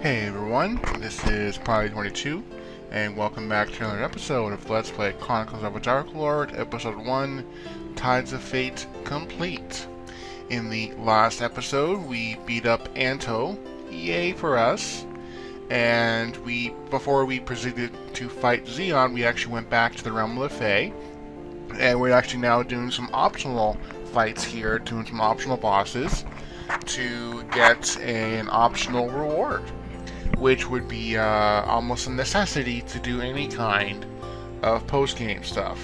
Hey everyone, this is Probably 22, and welcome back to another episode of Let's Play Chronicles of a Dark Lord, Episode 1, Tides of Fate Complete. In the last episode, we beat up Anto, yay for us, and before we proceeded to fight Xe'on, we actually went back to the Realm of the Fae, and we're actually now doing some optional fights here, doing some optional bosses, to get an optional reward, which would be almost a necessity to do any kind of post-game stuff.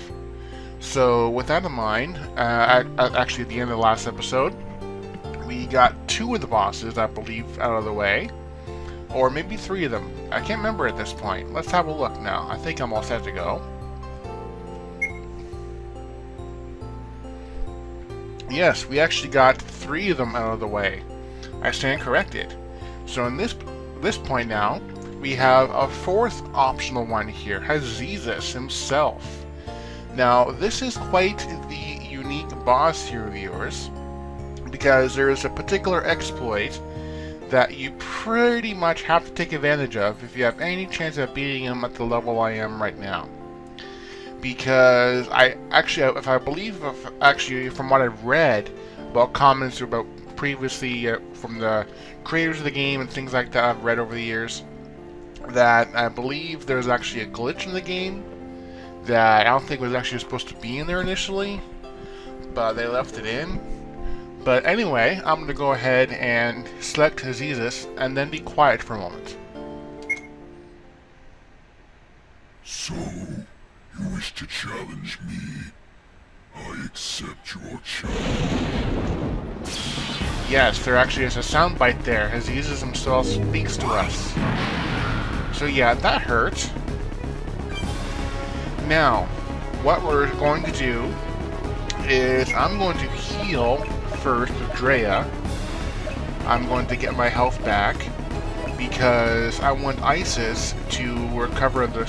So with that in mind, actually at the end of the last episode, we got 2 of the bosses, I believe, out of the way. Or maybe 3 of them. I can't remember at this point. Let's have a look now. I think I'm all set to go. Yes, we actually got 3 of them out of the way. I stand corrected. So in this point now, we have a 4th optional one here, Xe'on himself. Now, this is quite the unique boss here, viewers, because there is a particular exploit that you pretty much have to take advantage of if you have any chance of beating him at the level I am right now. Because from what I've read about comments about previously from the creators of the game and things like that I've read over the years, that I believe there's actually a glitch in the game that I don't think was actually supposed to be in there initially, but they left it in. But anyway, I'm going to go ahead and select Xe'on and then be quiet for a moment. So, you wish to challenge me? I accept your challenge. Yes, there actually is a soundbite there. Xe'on himself speaks to us. So yeah, that hurt. Now, what we're going to do is I'm going to heal first with Drea. I'm going to get my health back because I want Isis to recover the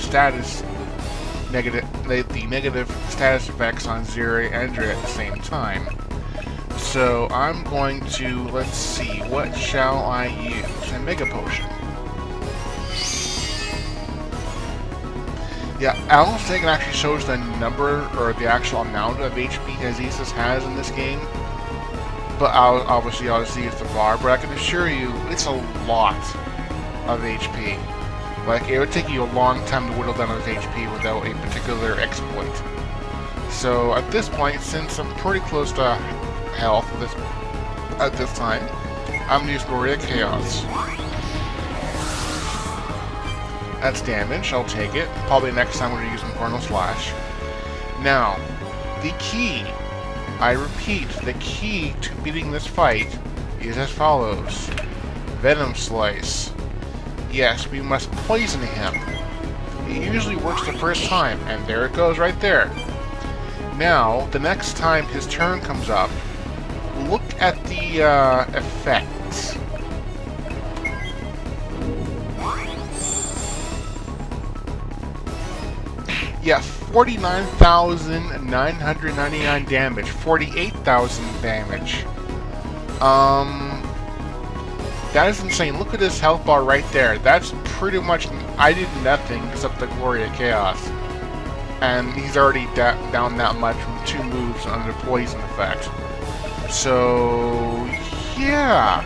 negative status effects on Zeri and Drea at the same time. So I'm going to, let's see, what shall I use? A Mega Potion. Yeah, I don't think it actually shows the number or the actual amount of HP Xe'on has in this game, but I'll see if the bar, but I can assure you it's a lot of HP. Like, it would take you a long time to whittle down his HP without a particular exploit. So at this point, since I'm pretty close to health at this time, I'm going to use Memory Chaos. That's damage, I'll take it. Probably next time we're going to use Infernal Slash. Now, the key, I repeat, the key to beating this fight is as follows. Venom Slice. Yes, we must poison him. It usually works the first time, and there it goes right there. Now, the next time his turn comes up, look at the effects. Yeah, 49,999 damage, 48,000 damage. That is insane. Look at this health bar right there. That's pretty much, I did nothing except the Glory of Chaos. And he's already down that much from 2 moves under poison effect. So, yeah.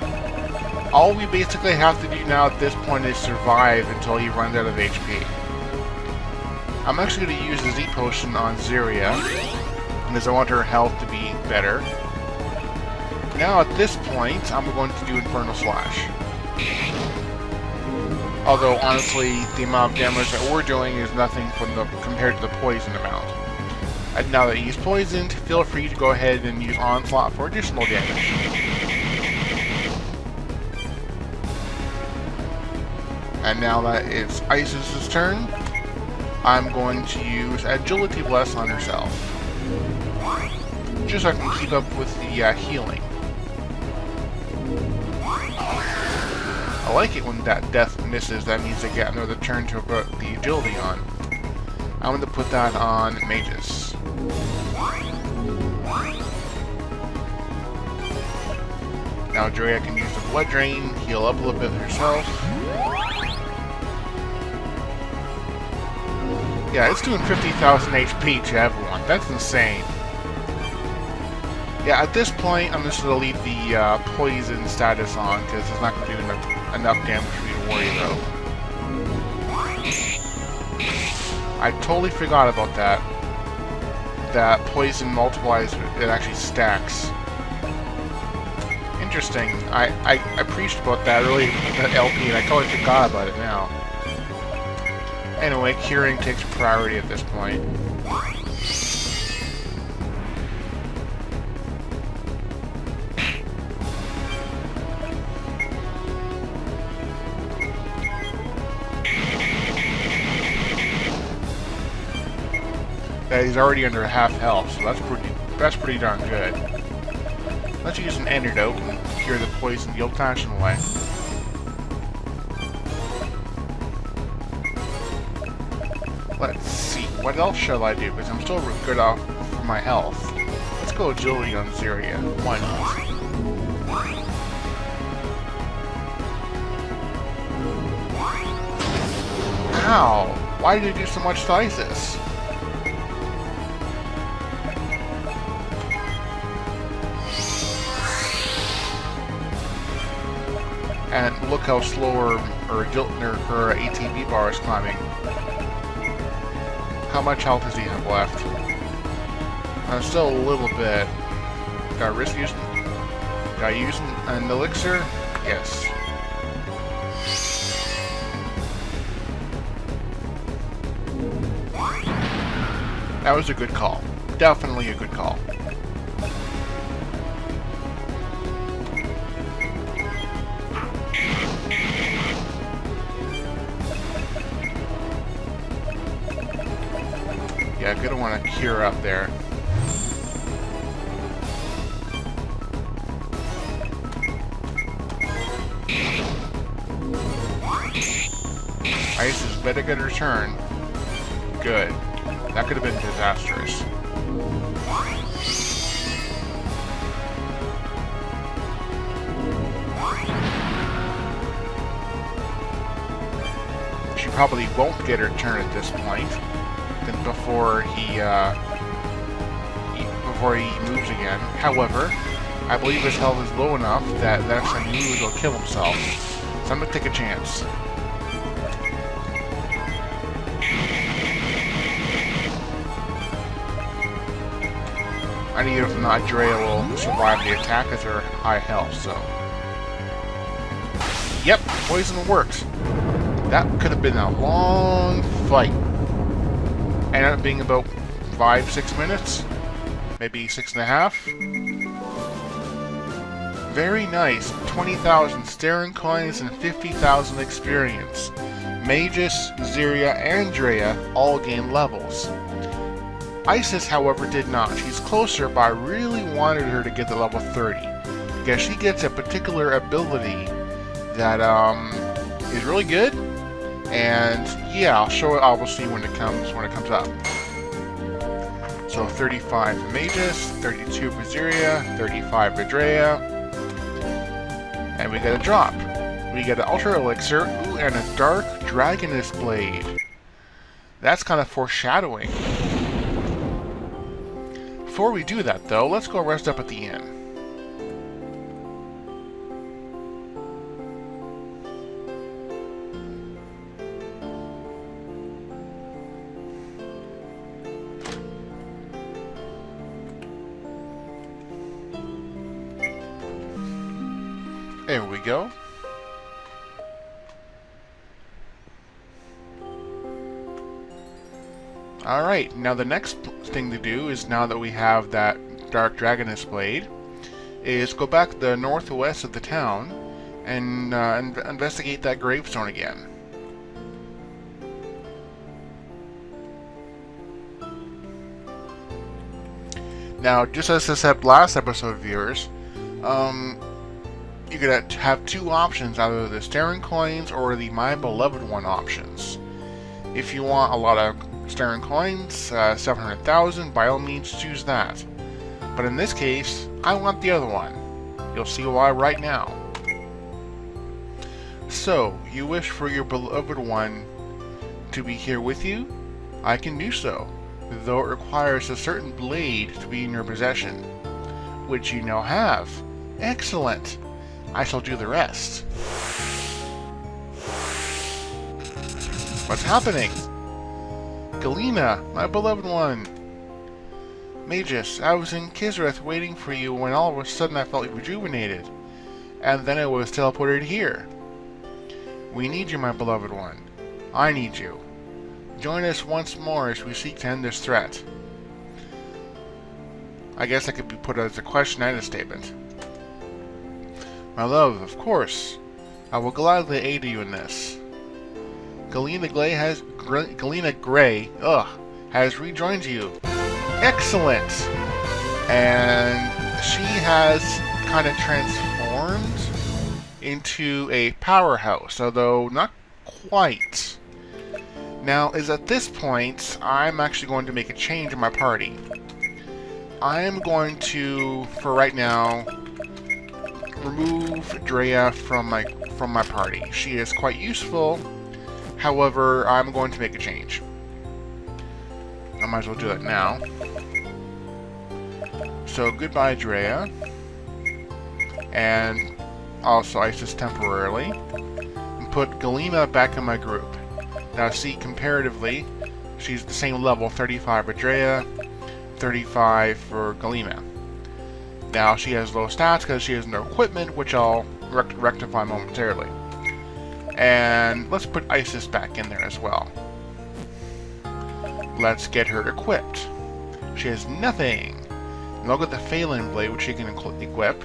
All we basically have to do now at this point is survive until he runs out of HP. I'm actually going to use the Z potion on Zeri, because I want her health to be better. Now at this point, I'm going to do Infernal Slash. Although honestly, the amount of damage that we're doing is nothing compared to the poison amount. And now that he's poisoned, feel free to go ahead and use Onslaught for additional damage. And now that it's Isis' turn, I'm going to use Agility Bless on herself. Just so I can keep up with the healing. I like it when that death misses, that means they get another turn to put the agility on. I'm going to put that on Magus. Now Drea can use the blood drain, heal up a little bit herself. Yeah, it's doing 50,000 HP to everyone. That's insane. Yeah, at this point, I'm just going to leave the poison status on, because it's not going to do enough damage for you to worry about. I totally forgot about that. That poison multiplies, it actually stacks. Interesting. I preached about that early in the LP, and I totally forgot about it now. Anyway, curing takes priority at this point. Yeah, he's already under half health, so that's pretty darn good. Let's use an antidote and cure the poison the old-fashioned way. Let's see, what else shall I do? Because I'm still good off for my health. Let's go agility on Xe'on. Why not? Ow! Why did you do so much to Isis? And look how slow her ATB bar is climbing. How much health does he have left? Still a little bit. Got to risk using... Got to use an elixir? Yes. That was a good call. Definitely a good call. Yeah, gonna want to cure up there. Ice is better gonna return. Good. That could have been disastrous. She probably won't get her turn at this point. Before he moves again. However, I believe his health is low enough that the next time he moves, he'll kill himself. So I'm gonna take a chance. I need if not, Drea will survive the attack as her high health. So, yep, poison worked. That could have been a long fight. Ended up being about 5-6 minutes, maybe 6.5. Very nice. 20,000 Staring coins and 50,000 experience. Magus, Xe'on, and Drea all gain levels. Isis, however, did not. She's closer, but I really wanted her to get to level 30 because she gets a particular ability that is really good. And yeah, I'll show it obviously when it comes up. So 35 for Magus, 32 for Xe'on, 35 for Drea, and we get a drop. We get an Ultra Elixir, ooh, and a Dark Dragoness Blade. That's kind of foreshadowing. Before we do that, though, let's go rest up at the inn. There we go. Alright, now the next thing to do is, now that we have that Dark Dragoness Blade, is go back to the northwest of the town and investigate that gravestone again. Now, just as I said last episode, viewers, you could have two options, either the Staring Coins or the My Beloved One options. If you want a lot of Staring Coins, 700,000, by all means choose that. But in this case, I want the other one. You'll see why right now. So, you wish for your beloved one to be here with you? I can do so, though it requires a certain blade to be in your possession, which you now have. Excellent! I shall do the rest. What's happening? Galena, my beloved one! Magus, I was in Kisareth waiting for you when all of a sudden I felt rejuvenated, and then I was teleported here. We need you, my beloved one. I need you. Join us once more as we seek to end this threat. I guess that could be put as a question and a statement. My love, of course. I will gladly aid you in this. Galena Gray has rejoined you. Excellent! And she has kind of transformed into a powerhouse, although not quite. Now, is at this point, I'm actually going to make a change in my party. I am going to, for right now, remove Drea from my party. She is quite useful. However, I'm going to make a change. I might as well do that now. So, goodbye, Drea. And also Isis temporarily. And put Galena back in my group. Now, see, comparatively, she's the same level, 35 for Drea, 35 for Galena. Now, she has low stats because she has no equipment, which I'll rectify momentarily. And let's put Isis back in there as well. Let's get her equipped. She has nothing. And I'll get the Phelan Blade, which she can equip.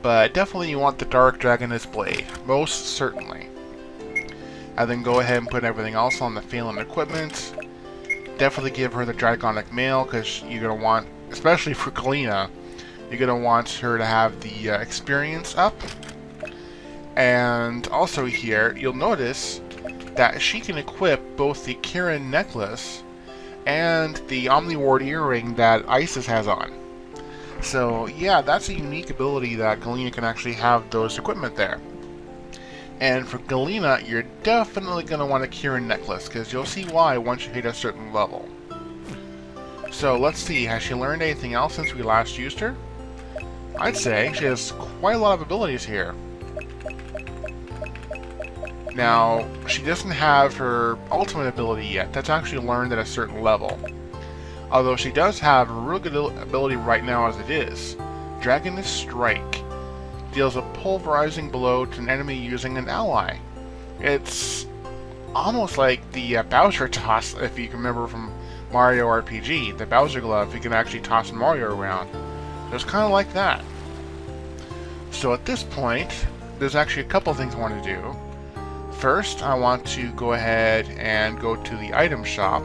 But definitely you want the Dark Dragoness Blade. Most certainly. And then go ahead and put everything else on the Phelan equipment. Definitely give her the Dragonic Mail, because you're going to want, especially for Galena, you're going to want her to have the experience up. And also here, you'll notice that she can equip both the Kirin necklace and the Omniward earring that Isis has on. So yeah, that's a unique ability that Galena can actually have those equipment there. And for Galena, you're definitely going to want a Kirin necklace, because you'll see why once you hit a certain level. So let's see, has she learned anything else since we last used her? I'd say she has quite a lot of abilities here. Now, she doesn't have her ultimate ability yet. That's actually learned at a certain level. Although she does have a real good ability right now as it is. Dragoness Strike. Deals a pulverizing blow to an enemy using an ally. It's almost like the Bowser toss, if you can remember from Mario RPG. The Bowser glove, you can actually toss Mario around. So it's kind of like that. So at this point, there's actually a couple things I want to do. First, I want to go ahead and go to the item shop,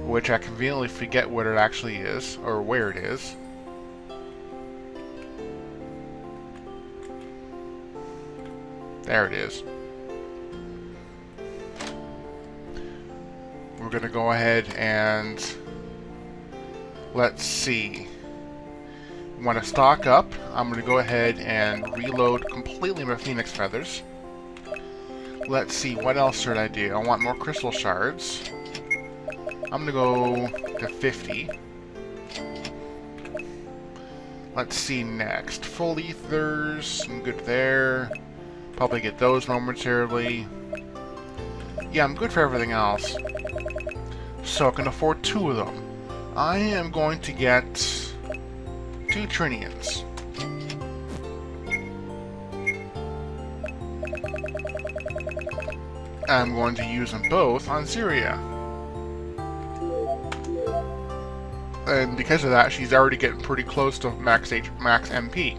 which I conveniently forget what it actually is, or where it is. There it is. We're going to go ahead and let's see. We want to stock up. I'm going to go ahead and reload completely my Phoenix Feathers. Let's see, what else should I do? I want more crystal shards. I'm going to go to 50. Let's see next. Full ethers, I'm good there. Probably get those momentarily. Yeah, I'm good for everything else. So I can afford 2 of them. I am going to get 2 Trinians. I'm going to use them both on Syria. And because of that, she's already getting pretty close to max MP.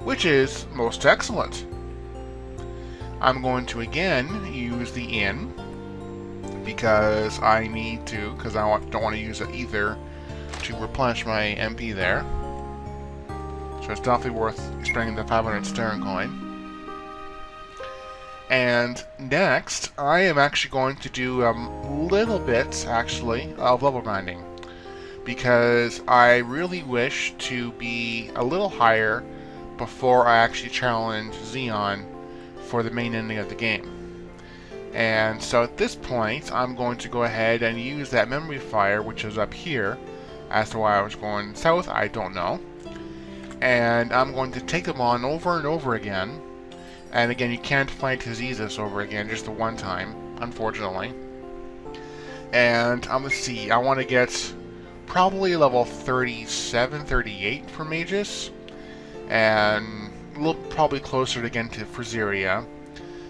Which is most excellent. I'm going to again use the inn. Because I need to, because I don't want to use it either to replenish my MP there. So it's definitely worth spending the 500 Stern coin. And next, I am actually going to do a little bit, actually, of level grinding. Because I really wish to be a little higher before I actually challenge Xe'on for the main ending of the game. And so at this point, I'm going to go ahead and use that Memory Fyre, which is up here. As to why I was going south, I don't know. And I'm going to take them on over and over again. And again, you can't fight Xe'on over again, just the one time, unfortunately. And let's see, I want to get probably level 37, 38 for mages. And a little probably closer again to Frizeria.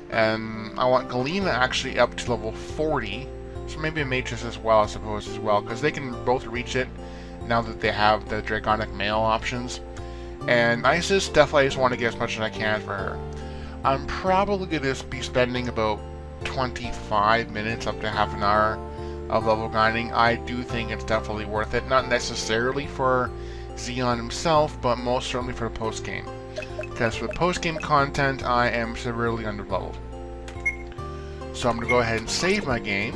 And I want Galena actually up to level 40. So maybe a mages as well, I suppose, as well. Because they can both reach it now that they have the Draconic Mail options. And Isis, definitely I just want to get as much as I can for her. I'm probably going to be spending about 25 minutes up to half an hour of level grinding. I do think it's definitely worth it. Not necessarily for Xe'on himself, but most certainly for the post-game. Because for the post-game content, I am severely underleveled. So I'm going to go ahead and save my game.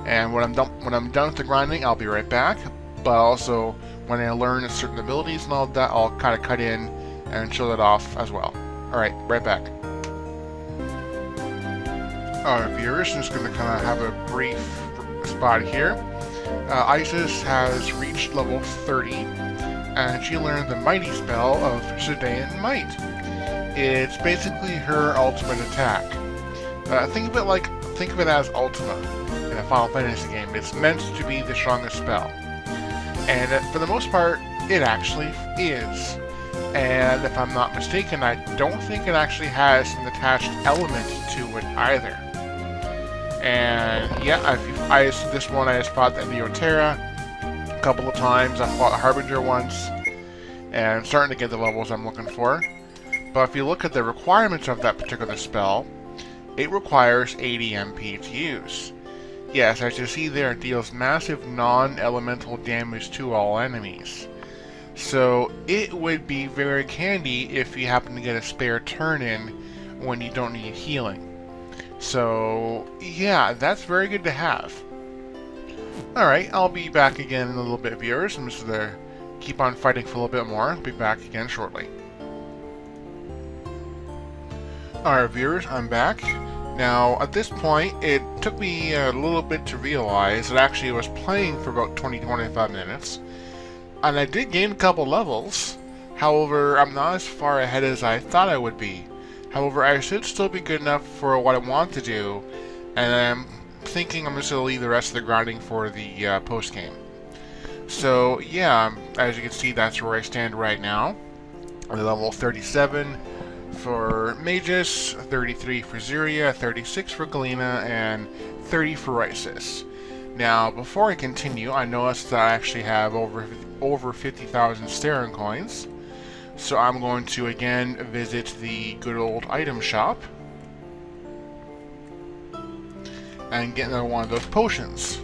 And when I'm done with the grinding, I'll be right back. But also, when I learn certain abilities and all that, I'll kind of cut in and show that off as well. Alright, right back. Alright, viewers, I'm just going to kind of have a brief spot here. Isis has reached level 30, and she learned the mighty spell of Sedaean Might. It's basically her ultimate attack. Think of it as Ultima in a Final Fantasy game. It's meant to be the strongest spell. And for the most part, it actually is. And if I'm not mistaken, I don't think it actually has an attached element to it either. And yeah, this one I just fought the Neoterra a couple of times. I fought a Harbinger once, and I'm starting to get the levels I'm looking for. But if you look at the requirements of that particular spell, it requires 80 MP to use. Yes, as you see there, it deals massive non-elemental damage to all enemies. So it would be very handy if you happen to get a spare turn in when you don't need healing. So yeah, that's very good to have. Alright, I'll be back again in a little bit, viewers. I'm just going to keep on fighting for a little bit more. I'll be back again shortly. Alright, viewers, I'm back. Now, at this point, it took me a little bit to realize that actually I was playing for about 20-25 minutes. And I did gain a couple levels. However, I'm not as far ahead as I thought I would be. However, I should still be good enough for what I want to do. And I'm thinking I'm just going to leave the rest of the grinding for the post-game. So, yeah, as you can see, that's where I stand right now. I'm level 37 for Magus, 33 for Xe'on, 36 for Galena, and 30 for Isis. Now, before I continue, I noticed that I actually have over 50,000 Starin coins. So I'm going to again visit the good old item shop and get another one of those potions.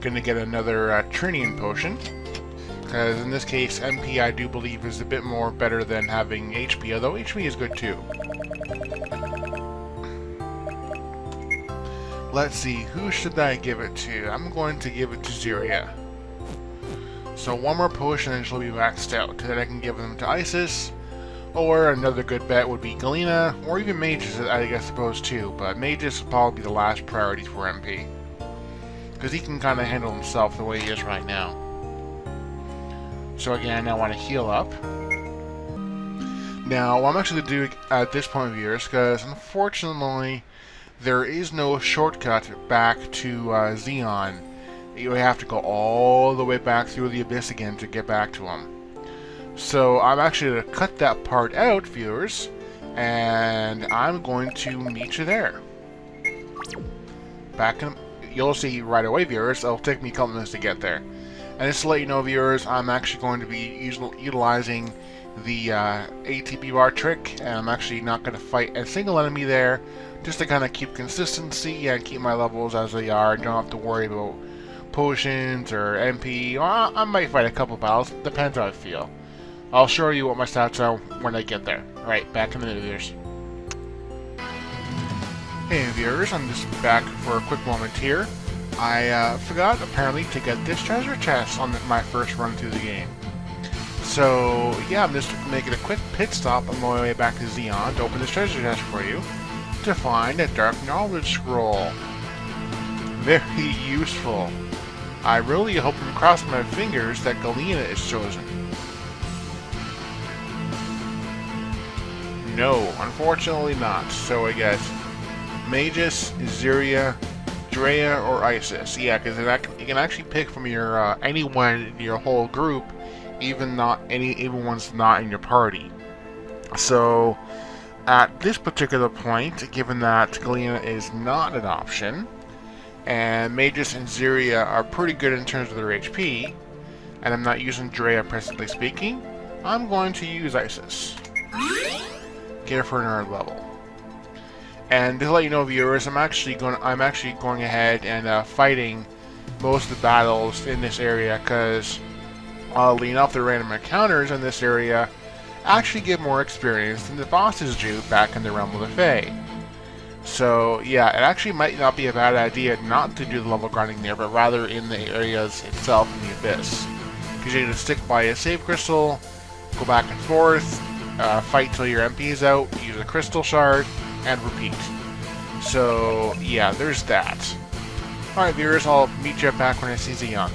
Gonna get another Trinian potion, because in this case MP I do believe is a bit more better than having HP, although HP is good too. Let's see, who should I give it to? I'm going to give it to Xe'on. So one more potion and she'll be maxed out. Then I can give them to Isis, or another good bet would be Galena, or even Magus, I suppose too, but Magus will probably be the last priority for MP. Because he can kind of handle himself the way he is right now. So again, I want to heal up. Now, what I'm actually going to do at this point, viewers, because unfortunately, there is no shortcut back to Xe'on. You have to go all the way back through the abyss again to get back to him. So I'm actually going to cut that part out, viewers, and I'm going to meet you there. You'll see right away, viewers. It'll take me a couple minutes to get there. And just to let you know, viewers, I'm actually going to be utilizing the ATB bar trick, and I'm actually not going to fight a single enemy there, just to kind of keep consistency and keep my levels as they are. Don't have to worry about potions or MP. Well, I might fight a couple battles, depends how I feel. I'll show you what my stats are when I get there. Alright, back in the minute, viewers. Hey viewers, I'm just back for a quick moment here. I forgot apparently to get this treasure chest on my first run through the game. So, yeah, I'm just making a quick pit stop on my way back to Xe'on to open this treasure chest for you to find a Dark Knowledge Scroll. Very useful. I really hope and cross my fingers that Galena is chosen. No, unfortunately not. So I guess Magus, Xe'on, Drea, or Isis. Yeah, because you can actually pick from your anyone in your whole group, even one's not in your party. So at this particular point, given that Galena is not an option, and Magus and Xe'on are pretty good in terms of their HP, and I'm not using Drea presently speaking, I'm going to use Isis. Get her for another level. And to let you know, viewers, I'm actually going ahead and fighting most of the battles in this area, because oddly enough, the random encounters in this area actually give more experience than the bosses do back in the realm of the Fae. So yeah, it actually might not be a bad idea not to do the level grinding there, but rather in the areas itself in the Abyss. Because you need to stick by a save crystal, go back and forth, fight till your MP is out, use a crystal shard, and repeat. So yeah, there's that. Alright viewers, I'll meet you back when I see Xe'on.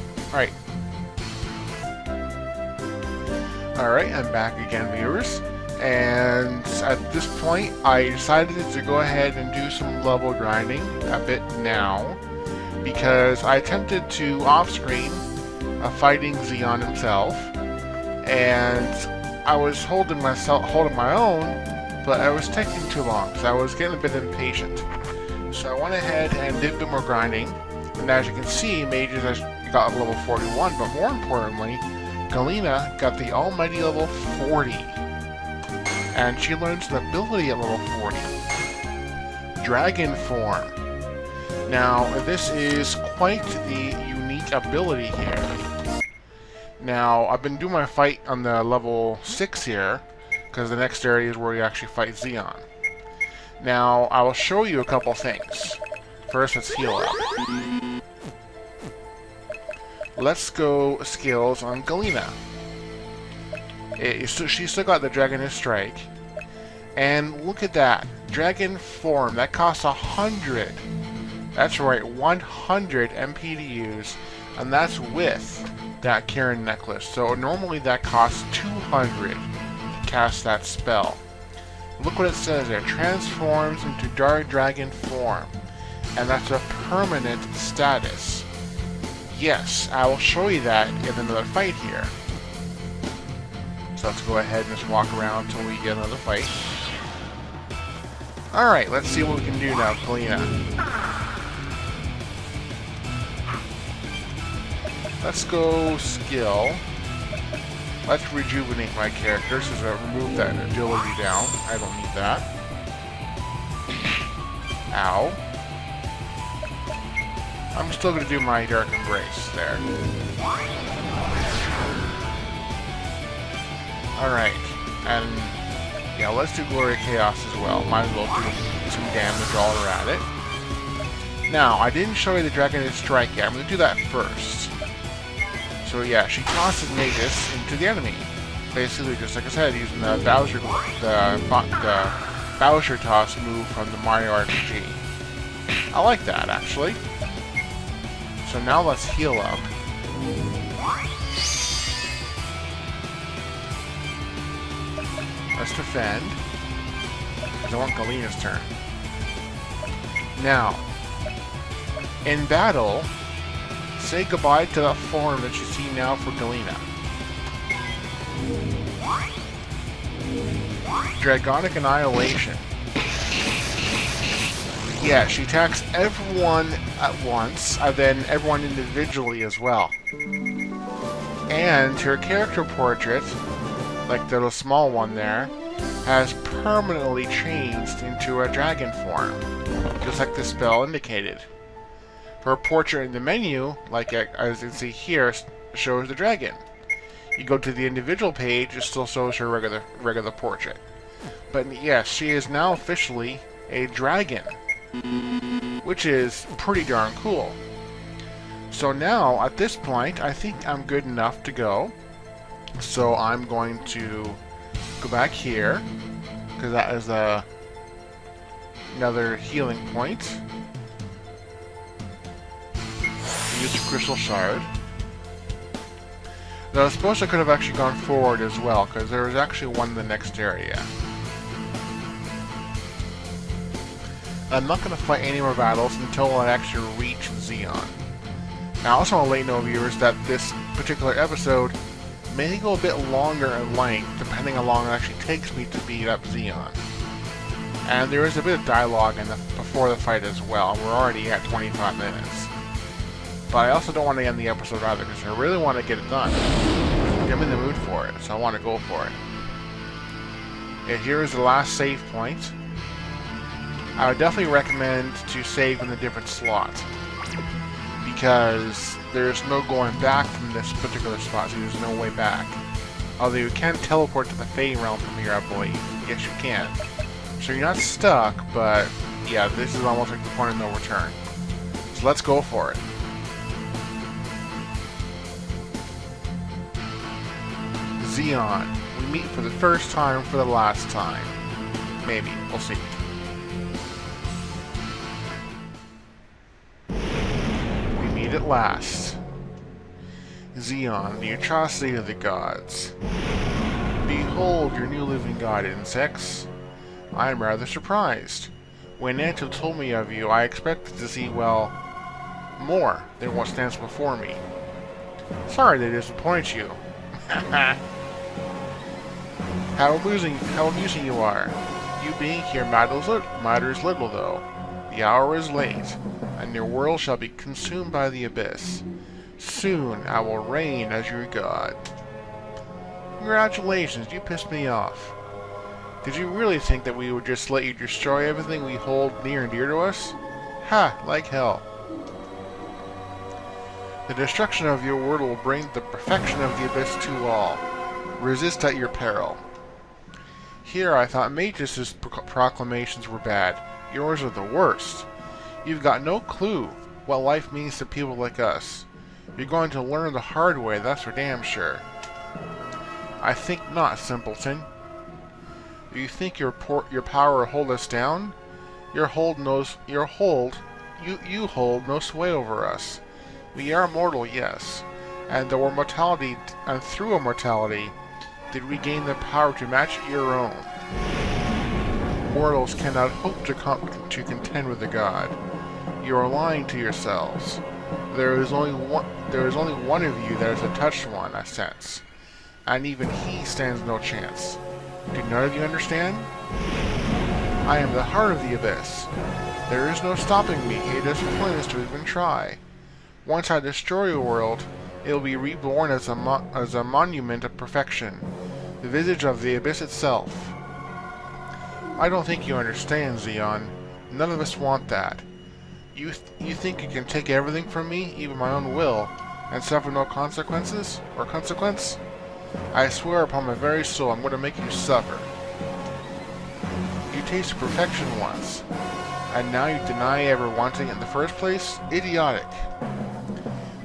Alright, I'm back again, viewers. And at this point, I decided to go ahead and do some level grinding a bit now, because I attempted to off-screen fighting Xe'on himself, and I was holding my own, but I was taking too long, so I was getting a bit impatient. So I went ahead and did a bit more grinding, and as you can see, Mages has got level 41, but more importantly, Galena got the almighty level 40. And she learns an ability at level 40. Dragon Form. Now, this is quite the unique ability here. Now, I've been doing my fight on the level 6 here, because the next area is where you actually fight Xe'on. Now, I will show you a couple things. First, let's heal up. Let's go skills on Galena. She's still got the Dragoness Strike. And look at that. Dragon Form. That costs 100. That's right, 100 MP to use. And that's with that Karen necklace. So normally that costs 200 to cast that spell. Look what it says there. Transforms into Dark Dragon Form. And that's a permanent status. Yes, I will show you that in another fight here. So let's go ahead and just walk around until we get another fight. Alright, let's see what we can do now, Galena. Let's go skill. Let's rejuvenate my character, since I removed that agility down. I don't need that. Ow. I'm still going to do my Dark Embrace there. Alright, and yeah, let's do Glory Chaos as well. Might as well do some damage while we're at it. Now, I didn't show you the Dragoness Strike yet. I'm going to do that first. So yeah, she tosses Magus into the enemy. Basically, just like I said, using the Bowser Toss move from the Mario RPG. I like that, actually. So now let's heal up. Let's defend. Because I want Galena's turn. Now, in battle, say goodbye to that form that you see now for Galena. Dragonic Annihilation. Yeah, she attacks everyone at once, and then everyone individually as well. And her character portrait, like the little small one there, has permanently changed into a dragon form, just like the spell indicated. Her portrait in the menu, like as you can see here, shows the dragon. You go to the individual page, it still shows her regular portrait. But yes, she is now officially a dragon, which is pretty darn cool. So now, at this point, I think I'm good enough to go So I'm going to go back here, because that is another healing point. Use the crystal shard. Now I suppose I could have actually gone forward as well, because there was actually one in the next area. I'm not going to fight any more battles until I actually reach Xe'on. Now I also want to let you know, viewers, that this particular episode may go a bit longer in length, depending on how long it actually takes me to beat up Xe'on. And there is a bit of dialogue before the fight as well, and we're already at 25 minutes. But I also don't want to end the episode either, because I really want to get it done. I'm in the mood for it, so I want to go for it. And here is the last save point. I would definitely recommend to save in a different slot, because there's no going back from this particular spot, so there's no way back. Although you can teleport to the Fey realm from here, I believe. Yes, you can. So you're not stuck, but yeah, this is almost like the point of no return. So let's go for it. Xe'on. We meet for the first time for the last time. Maybe. We'll see. We meet at last. Xe'on, the atrocity of the gods. Behold your new living god, insects. I am rather surprised. When Nanto told me of you, I expected to see, well, more than what stands before me. Sorry to disappoint you. How amusing you are. You being here matters little, though. The hour is late, and your world shall be consumed by the abyss. Soon I will reign as your god. Congratulations, you pissed me off. Did you really think that we would just let you destroy everything we hold near and dear to us? Ha, like hell. The destruction of your world will bring the perfection of the abyss to all. Resist at your peril. Here I thought Magus' proclamations were bad. Yours are the worst. You've got no clue what life means to people like us. You're going to learn the hard way, that's for damn sure. I think not, simpleton. Do you think your power will hold us down? You hold no sway over us. We are mortal, yes, and through our mortality, did we gain the power to match your own. Mortals cannot hope to contend with the god. You are lying to yourselves. There is only one of you that is a touched one, I sense, and even he stands no chance. Do none of you understand? I am the heart of the abyss. There is no stopping me. It is pointless to even try. Once I destroy your world, it will be reborn as a monument of perfection, the visage of the abyss itself. I don't think you understand, Xe'on. None of us want that. You think you can take everything from me, even my own will, and suffer no consequences? Or consequence? I swear upon my very soul I'm going to make you suffer. You tasted perfection once, and now you deny ever wanting it in the first place? Idiotic.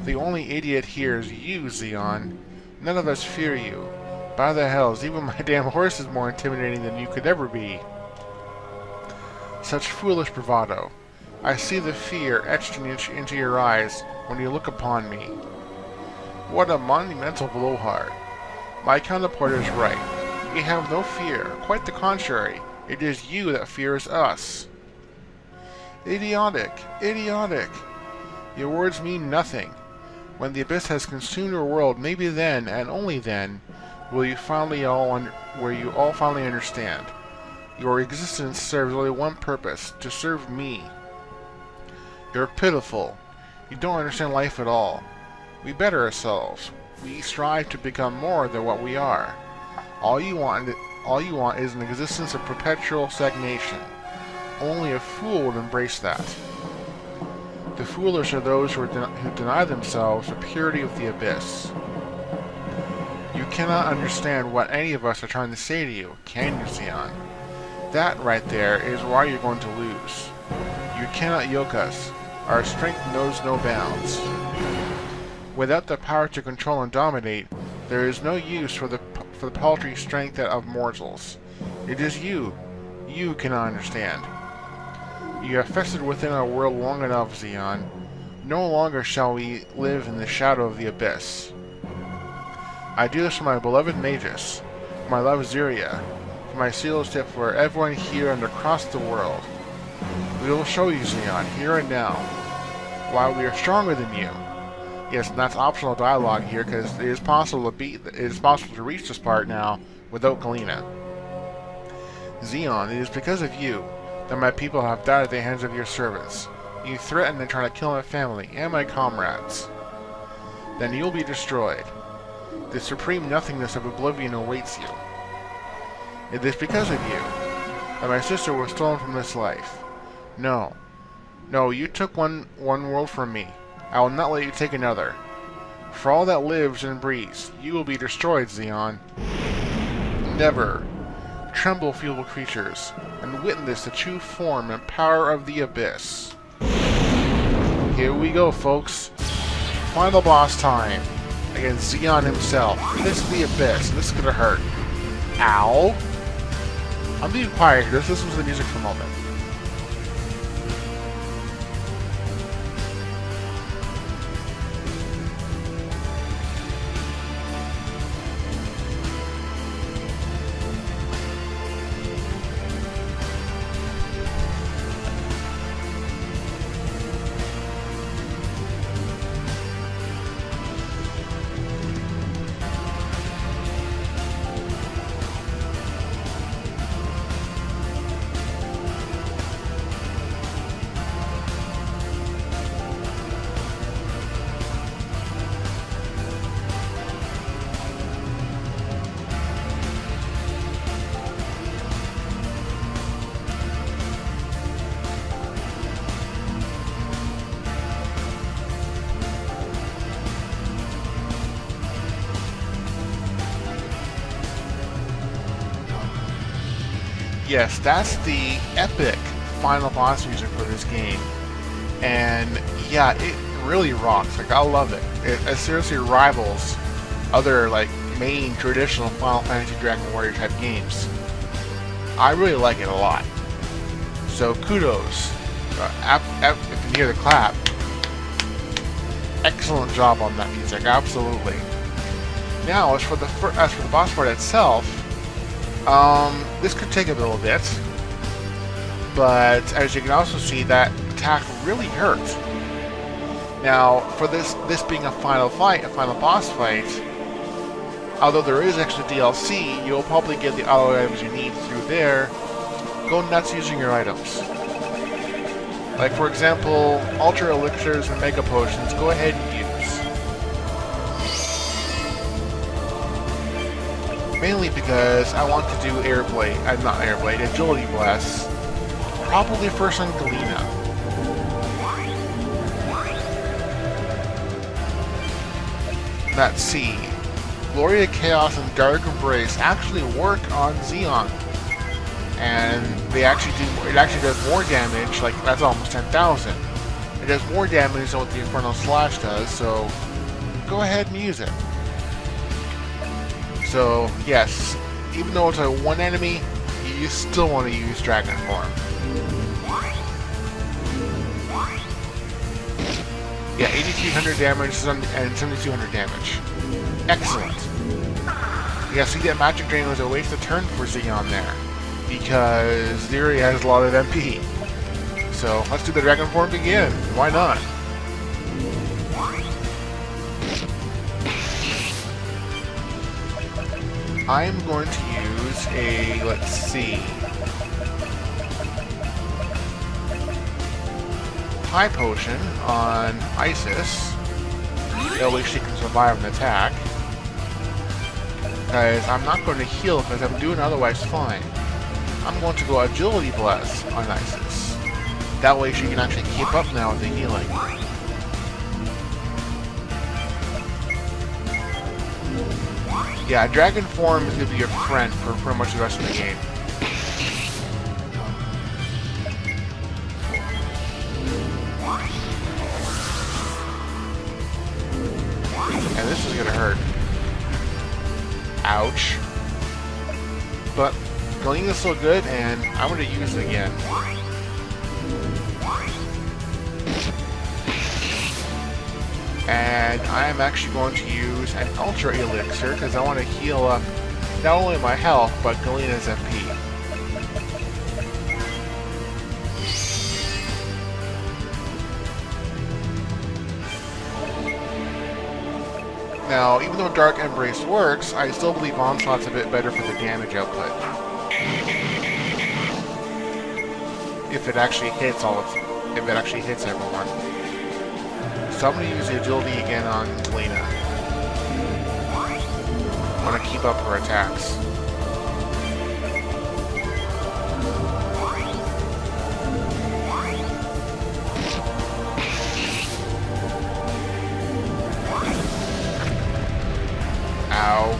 The only idiot here is you, Xe'on. None of us fear you. By the hells, even my damn horse is more intimidating than you could ever be. Such foolish bravado. I see the fear etched into your eyes when you look upon me. What a monumental blowhard. My counterpart is right. We have no fear. Quite the contrary. It is you that fears us. Idiotic. Idiotic. Your words mean nothing. When the abyss has consumed your world, maybe then, and only then, will you all finally understand. Your existence serves only one purpose, to serve me. You're pitiful. You don't understand life at all. We better ourselves. We strive to become more than what we are. All you want is an existence of perpetual stagnation. Only a fool would embrace that. The foolish are those who deny themselves the purity of the abyss. You cannot understand what any of us are trying to say to you, can you, Xe'on? That right there is why you're going to lose. You cannot yoke us. Our strength knows no bounds. Without the power to control and dominate, There is no use for the paltry strength of mortals. It is you. You cannot understand. You have festered within our world long enough, Xe'on. No longer shall we live in the shadow of the abyss. I do this for my beloved Magus, for my love Xe'on, for my sealed tip for everyone here and across the world. We will show you, Xe'on, here and now, why we are stronger than you. Yes, and that's optional dialogue here, because it is possible to reach this part now without Galena. Xe'on, it is because of you that my people have died at the hands of your servants. You threaten and try to kill my family and my comrades. Then you'll be destroyed. The supreme nothingness of oblivion awaits you. It is because of you that my sister was stolen from this life. No. No, you took one world from me. I will not let you take another. For all that lives and breathes, you will be destroyed, Xe'on. Never. Tremble, feeble creatures, and witness the true form and power of the abyss. Here we go, folks. Final boss time. Against Xe'on himself. This is the abyss. This is gonna hurt. Ow! I'm being quiet here. Let's listen to the music for a moment. Yes, that's the epic final boss music for this game. And yeah, it really rocks. Like, I love it. It seriously rivals other, like, main traditional Final Fantasy Dragon Warrior type games. I really like it a lot. So kudos. If you hear the clap, excellent job on that music, absolutely. Now, as for the boss fight itself, this could take a little bit, but as you can also see, that attack really hurt. Now, for this being a final boss fight, although there is extra DLC, you'll probably get the auto items you need through there. Go nuts using your items. Like, for example, Ultra Elixirs and Mega Potions, go ahead and use. Mainly because I want to do Agility Blast, probably first on Galena. Let's see. Gloria Chaos and Dark Embrace actually work on Xe'on. And it actually does more damage, like that's almost 10,000. It does more damage than what the Infernal Slash does, so go ahead and use it. So, yes, even though it's a one enemy, you still want to use Dragon Form. Yeah, 8,300 damage and 7,200 damage. Excellent. Yeah, see, that Magic Drain was a waste of turn for Xe'on there, because Xe'on has a lot of MP. So, let's do the Dragon Form again. Why not? I'm going to use a, let's see, High Potion on Isis. That way she can survive an attack. Because I'm not going to heal because I'm doing otherwise fine. I'm going to go Agility Blast on Isis. That way she can actually keep up now with the healing. Yeah, Dragon Form is going to be your friend for pretty much the rest of the game. And this is going to hurt. Ouch. But Galena's still good, and I'm going to use it again. And I am actually going to use an Ultra Elixir, because I want to heal up not only my health, but Galena's MP. Now, even though Dark Embrace works, I still believe Onslaught's a bit better for the damage output. If it actually hits everyone. So I'm going to use the agility again on Galena. I want to keep up her attacks. Ow.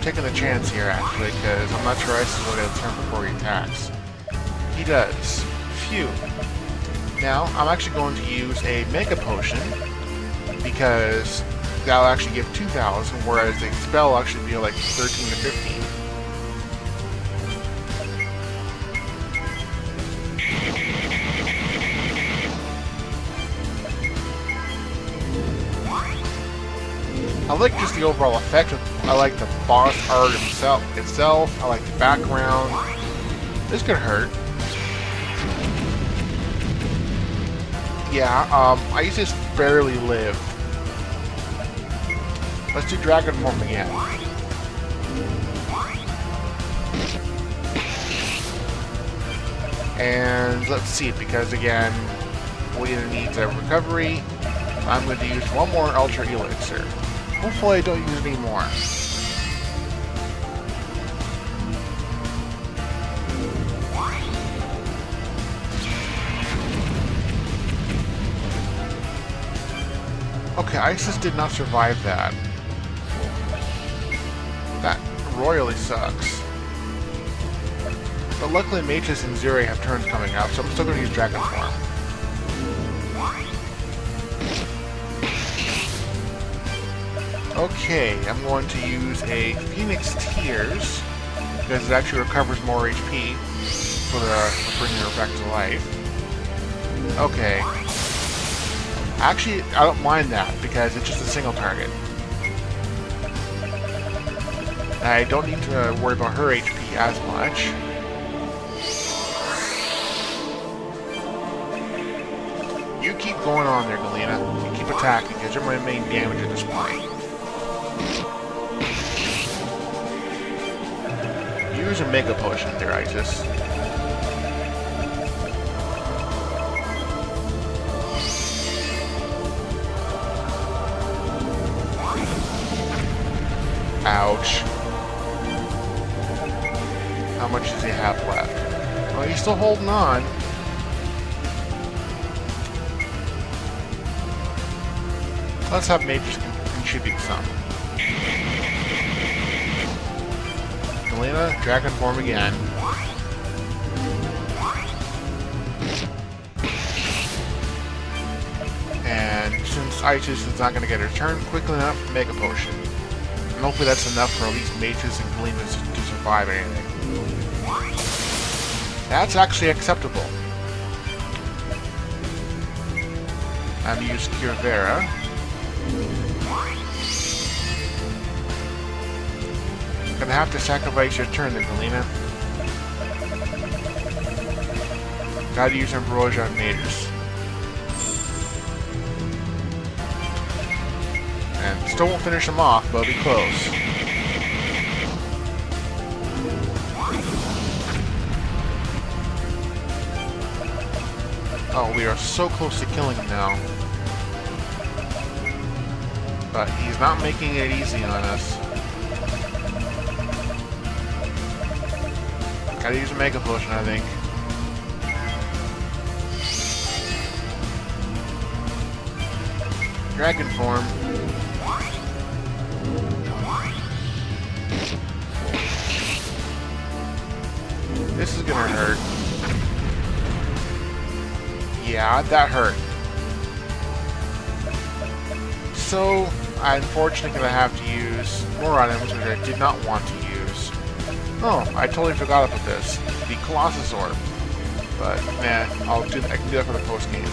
Taking a chance here, actually, because I'm not sure Isis will get a turn before he attacks. He does. Phew. Now, I'm actually going to use a Mega Potion, because that'll actually give 2,000, whereas the spell will actually be like 13 to 15. I like just the overall effect. I like the boss art itself. I like the background. This could hurt. Yeah, Isis barely lived. Let's do Dragon Form again. And let's see, because again, Lena needs a recovery. I'm going to use one more Ultra Elixir. Hopefully I don't use it anymore. Okay, Isis did not survive that. That royally sucks. But luckily Mages and Zuri have turns coming up, so I'm still going to use Dragon Form. Okay, I'm going to use a Phoenix Tears, because it actually recovers more HP for bringing her back to life. Okay. Actually, I don't mind that, because it's just a single target. I don't need to worry about her HP as much. You keep going on there, Galena. You keep attacking, because you're my main damage at this point. Use a Mega Potion there, Isis. Ouch. How much does he have left? Well, he's still holding on. Let's have Mages contribute some. Galena, Dragon Form again. And since Isis is not going to get her turn quickly enough, Mega Potion. And hopefully that's enough for at least Mages and Galena to survive anything. That's actually acceptable. I'm going to use Cure Vera. Gonna have to sacrifice your turn then, Galena. Gotta use Ambrosia on Mages. And still won't finish him off, but it'll be close. Oh, we are so close to killing him now. But he's not making it easy on us. Gotta use a Mega Potion, I think. Dragon Form. This is gonna hurt. Yeah, that hurt. So, I'm unfortunately gonna have to use more items which I did not want to use. Oh, I totally forgot about this. The Colossus Orb. But, man, I can do that for the post-game.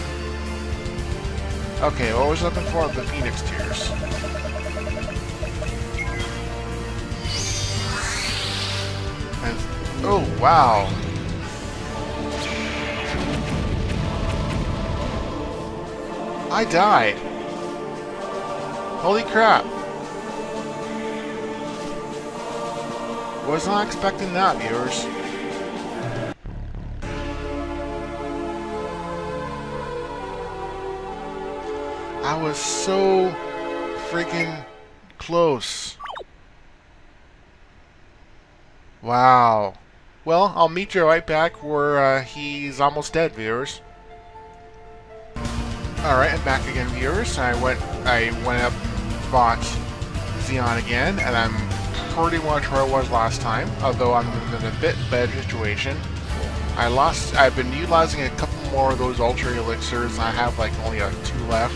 Okay, what was I looking for? The Phoenix Tears. And, oh, wow. I died. Holy crap. Was not expecting that, viewers. I was so freaking close. Wow. Well, I'll meet you right back where he's almost dead, viewers. Alright, I'm back again, viewers. I went up, bought Xe'on again, and I'm pretty much where I was last time, although I'm in a bit better situation. I've been utilizing a couple more of those Ultra Elixirs. I have like only 2 left.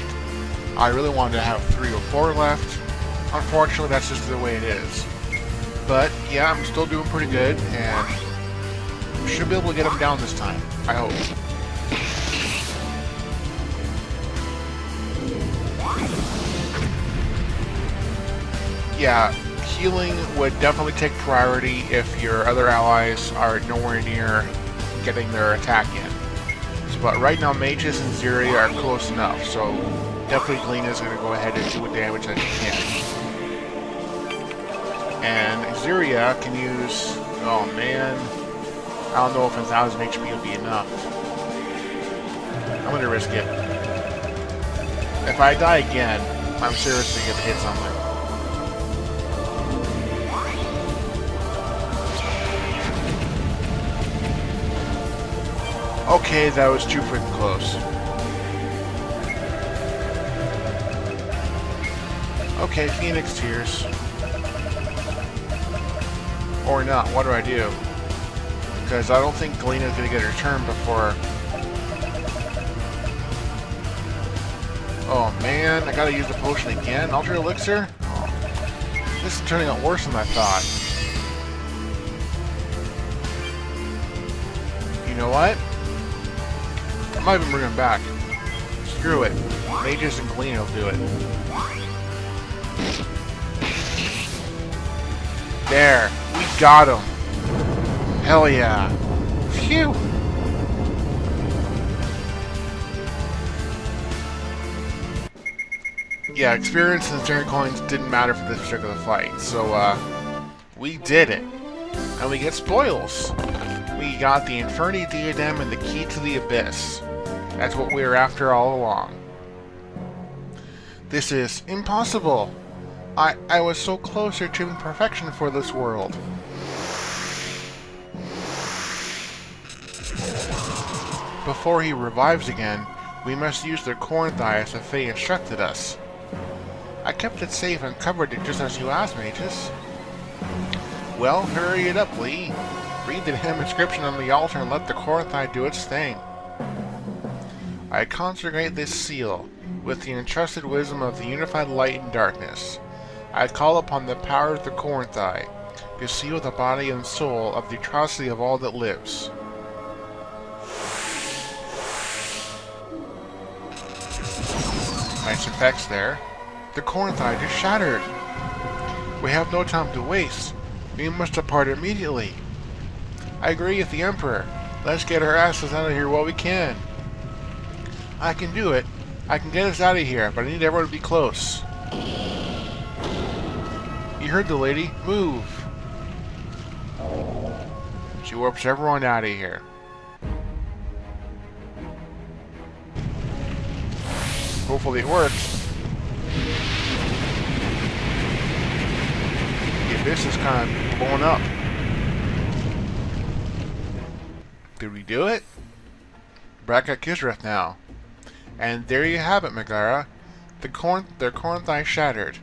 I really wanted to have 3 or 4 left. Unfortunately, that's just the way it is. But, yeah, I'm still doing pretty good, and should be able to get them down this time. I hope. Yeah, healing would definitely take priority if your other allies are nowhere near getting their attack in. So, but right now, Mages and Xe'on are close enough, so definitely Glena's going to go ahead and do what damage that she can. And Xe'on can use... oh man... I don't know if 1,000 HP will be enough. I'm going to risk it. If I die again, I'm seriously going to hit something. Okay, that was too freaking close. Okay, Phoenix Tears. Or not, what do I do? Because I don't think Glena's going to get her turn before... oh man, I gotta use the potion again? Ultra Elixir? Oh. This is turning out worse than I thought. You know what? I might even bring him back. Screw it. Mages and Glena will do it. There. We got him. Hell yeah. Phew. Yeah, experience and Xe'on coins didn't matter for this particular fight. So, we did it. And we get spoils. We got the Inferni Diadem and the Key to the Abyss. That's what we were after all along. This is impossible. I was so close to achieving perfection for this world. Before he revives again, we must use the Corn Thigh as the Fae instructed us. I kept it safe and covered it just as you asked, Mages. Well, hurry it up, Lee. Read the damn inscription on the altar and let the Corn Thigh do its thing. I consecrate this seal with the entrusted wisdom of the unified light and darkness. I call upon the power of the Corn Thigh to seal the body and soul of the atrocity of all that lives. Nice effects there. The Corn Thigh just shattered. We have no time to waste. We must depart immediately. I agree with the Emperor. Let's get our asses out of here while we can. I can do it. I can get us out of here, but I need everyone to be close. You heard the lady. Move. She warps everyone out of here. Hopefully it works. The abyss is kind of blowing up. Did we do it? Back at Kisareth now. And there you have it, Megara. Their corn thigh shattered.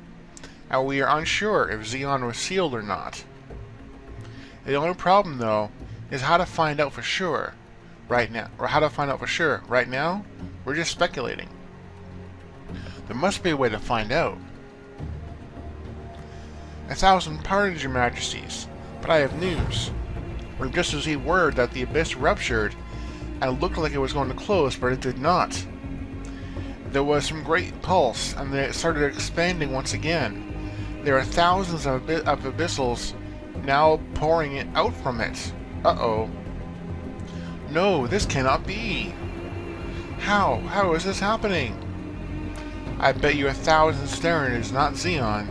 And we are unsure if Xe'on was sealed or not. The only problem, though, is how to find out for sure right now. Or how to find out for sure. Right now, we're just speculating. There must be a way to find out. 1,000 pardons, your majesties, but I have news. We've just received word that the abyss ruptured and looked like it was going to close, but it did not. There was some great pulse, and then it started expanding once again. There are thousands of abyssals now pouring it out from it. Uh-oh. No, this cannot be. How? How is this happening? I bet you 1,000 staring is not Xe'on.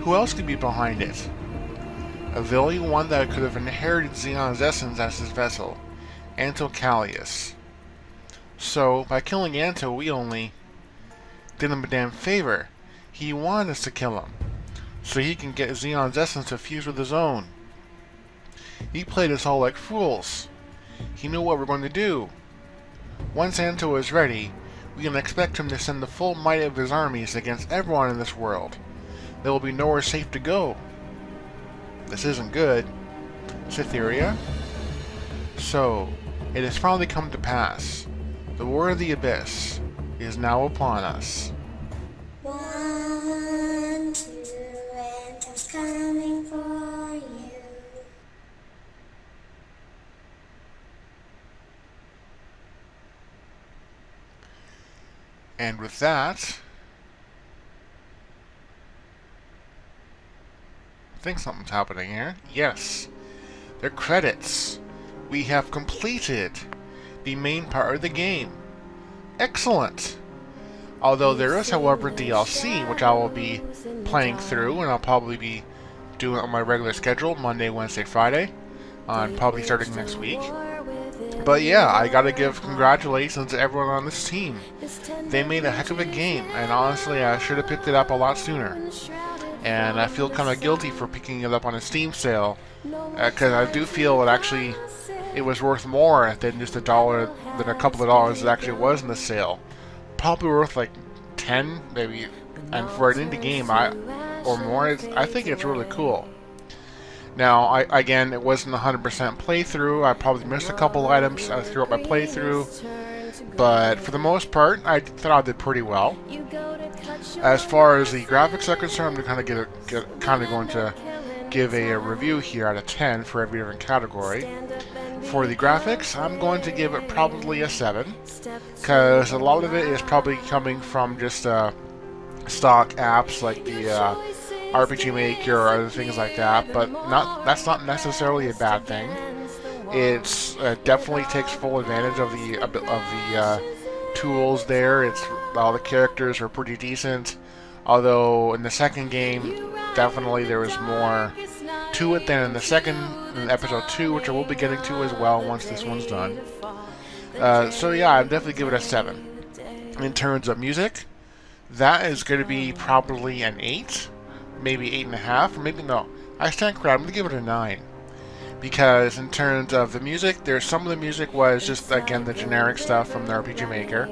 Who else could be behind it? A very one that could have inherited Xe'on's essence as his vessel, Anto Callius. So, by killing Anto, we only did him a damn favor. He wanted us to kill him, so he can get Xe'on's essence to fuse with his own. He played us all like fools. He knew what we're going to do. Once Anto is ready, we can expect him to send the full might of his armies against everyone in this world. There will be nowhere safe to go. This isn't good. Cytheria? So, it has finally come to pass. The war of the abyss is now upon us. 1, 2, Anto's coming for you. And with that, I think something's happening here. Yes, they're credits. We have completed the main part of the game. Excellent. Although there is, however, DLC, which I will be playing through, and I'll probably be doing it on my regular schedule, Monday, Wednesday, Friday, probably starting next week. But yeah, I gotta give congratulations to everyone on this team. They made a heck of a game, and honestly, I should have picked it up a lot sooner. And I feel kind of guilty for picking it up on a Steam sale, because I do feel it was worth more than just $1, than a couple of dollars it actually was in the sale. Probably worth like 10, maybe, and for an indie game or more, I think it's really cool. Now, again, it wasn't 100% playthrough. I probably missed a couple items throughout my playthrough, but for the most part, I thought I did pretty well. As far as the graphics are concerned, I'm going to give a review here out of 10 for every different category. For the graphics, I'm going to give it probably a 7, because a lot of it is probably coming from just stock apps like the RPG Maker or other things like that, but that's not necessarily a bad thing. It's definitely takes full advantage of the tools there. All the characters are pretty decent, although in the second game, definitely there was more to it than in episode 2, which I will be getting to as well once this one's done. So yeah, I'd definitely give it a 7. In terms of music, that is going to be probably an 8, maybe 8.5, or maybe no. I stand corrected. I'm going to give it a 9. Because in terms of the music, some of the music was just, again, the generic stuff from the RPG Maker,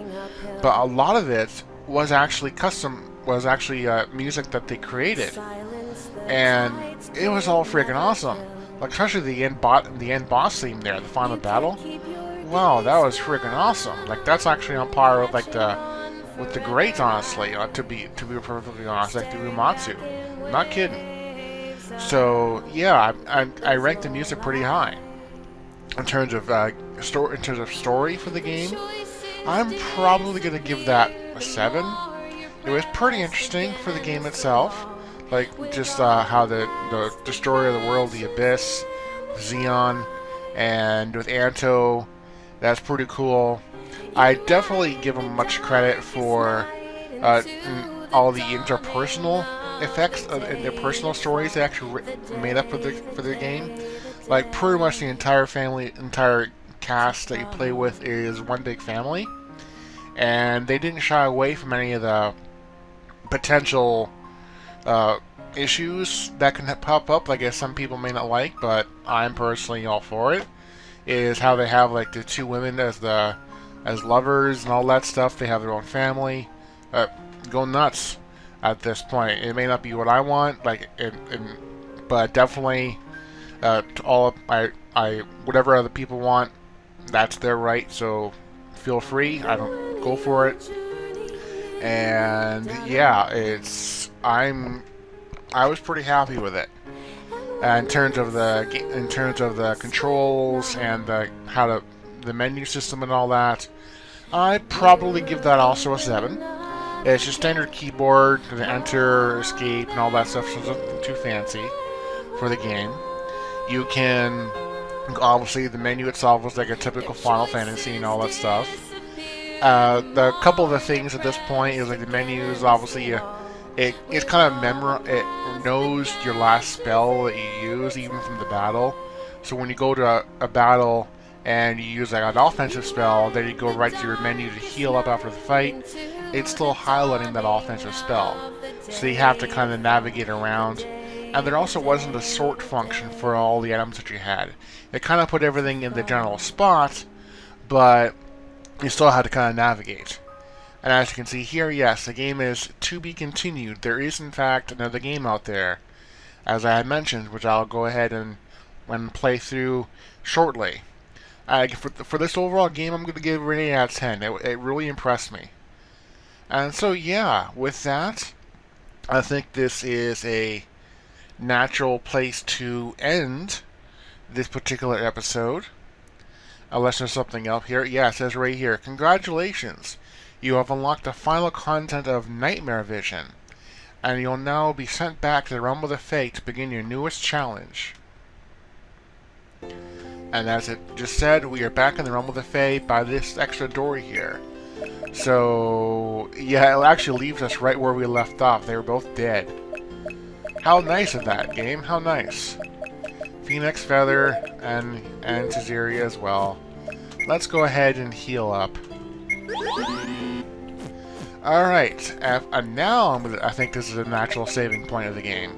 but a lot of it was actually music that they created, and it was all freaking awesome. Like, especially the end boss theme there, the final battle. Wow, that was freaking awesome. Like, that's actually on par with like the greats, honestly. To be perfectly honest, like the Uematsu. Not kidding. So yeah, I rank the music pretty high. In terms of story for the game, I'm probably gonna give that a 7. It was pretty interesting for the game itself, like just how the destroyer of the world, the Abyss, Xe'on, and with Anto, that's pretty cool. I definitely give them much credit for all the interpersonal effects and their personal stories they actually made up for the game. Like pretty much the entire cast that you play with is one big family, and they didn't shy away from any of the potential issues that can pop up. I guess some people may not like, but I'm personally all for it. Is how they have like the two women as lovers and all that stuff. They have their own family. Go nuts at this point. It may not be what I want, but definitely Whatever other people want, that's their right. So feel free. I don't go for it. And yeah, I was pretty happy with it. In terms of the controls and the menu system and all that, I'd probably give that also a 7. It's your standard keyboard, the enter, escape, and all that stuff, so it's nothing too fancy for the game. You can, obviously, the menu itself was like a typical Final Fantasy and all that stuff. The couple of the things at this point is like the menus, obviously, it's kind of it knows your last spell that you use, even from the battle. So when you go to a battle and you use like an offensive spell, then you go right to your menu to heal up after the fight, it's still highlighting that offensive spell. So you have to kind of navigate around. And there also wasn't a sort function for all the items that you had. It kind of put everything in the general spot, but you still had to kind of navigate. And as you can see here, yes, the game is to be continued. There is, in fact, another game out there, as I had mentioned, which I'll go ahead and play through shortly. For this overall game, I'm going to give it an 8 out of 10. It really impressed me. And so, yeah, with that, I think this is a natural place to end this particular episode. Unless there's something up here. Yeah, it says right here, congratulations. You have unlocked the final content of Nightmare Vision, and you'll now be sent back to the Realm of the Fate to begin your newest challenge. And as it just said, we are back in the Realm of the Fate by this extra door here. So, yeah, it actually leaves us right where we left off. They were both dead. How nice of that game, how nice. Phoenix Feather and Tzeria as well. Let's go ahead and heal up. Alright, and now I think this is a natural saving point of the game.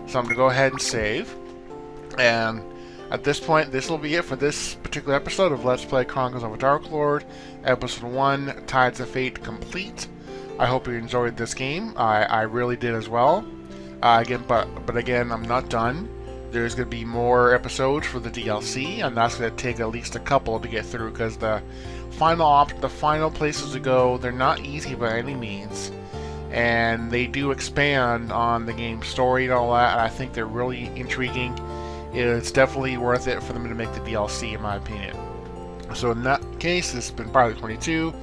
So I'm going to go ahead and save. And at this point, this will be it for this particular episode of Let's Play Chronicles of a Dark Lord, Episode 1, Tides of Fate complete. I hope you enjoyed this game. I really did as well. But again, I'm not done. There's going to be more episodes for the DLC, and that's going to take at least a couple to get through, because the final places to go, they're not easy by any means, and they do expand on the game's story and all that, and I think they're really intriguing. It's definitely worth it for them to make the DLC, in my opinion. So in that case, this has been Pilot 22.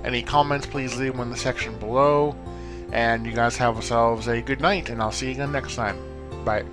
Any comments, please leave them in the section below, and you guys have yourselves a good night, and I'll see you again next time. Bye.